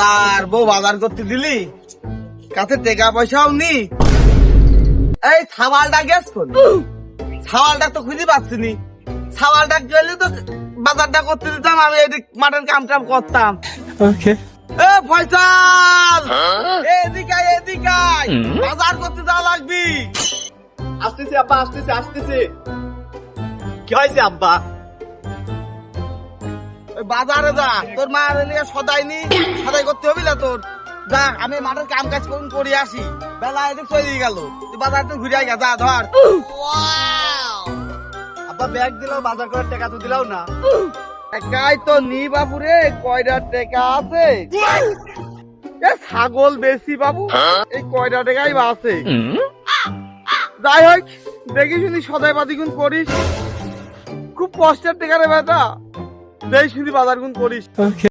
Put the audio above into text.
শালার বউ বাজার করতে দিলি, কাছে টাকা পয়সাও নি। এই ছাওয়ালটা গেছ কোন? ছাওয়ালটা তো খুঁজে পাচ্ছি নি। ছাওয়ালটা গেলে তো বাজারটা করতে দিতাম, আমি এদিক মাঠের কাম টাম করতাম। এ ফয়সাল, এদিকে আয়, এদিকে আয়, বাজার করতে যাওয়া লাগবি। আসতেছি আব্বা, আসতেছি। কি হয়েছে আব্বা? ওই বাজারে যা, তোর মা নিয়ে সদাই করতে হবে না তোর। যা, আমি মাঠের কাম কাজ করে আসি। বেলা এদিক চলে গেল, তুই বাজার তো ঘুরে যা, ধর। আব্বা ব্যাগ দিলাও, বাজার করার টাকা তো দিলাও না। একাই তো নি বাবু রে, কয়টা টাকা আছে? এ ছাগল বেশি বাবু, এই কয়টা টাকাই বা আছে। যাই হোক, দেখি শুনি সদাই পাতি গুণ করিস। খুব কষ্টের টাকা রে বেটা, দেখি শুনি বাজার গুণ করিস।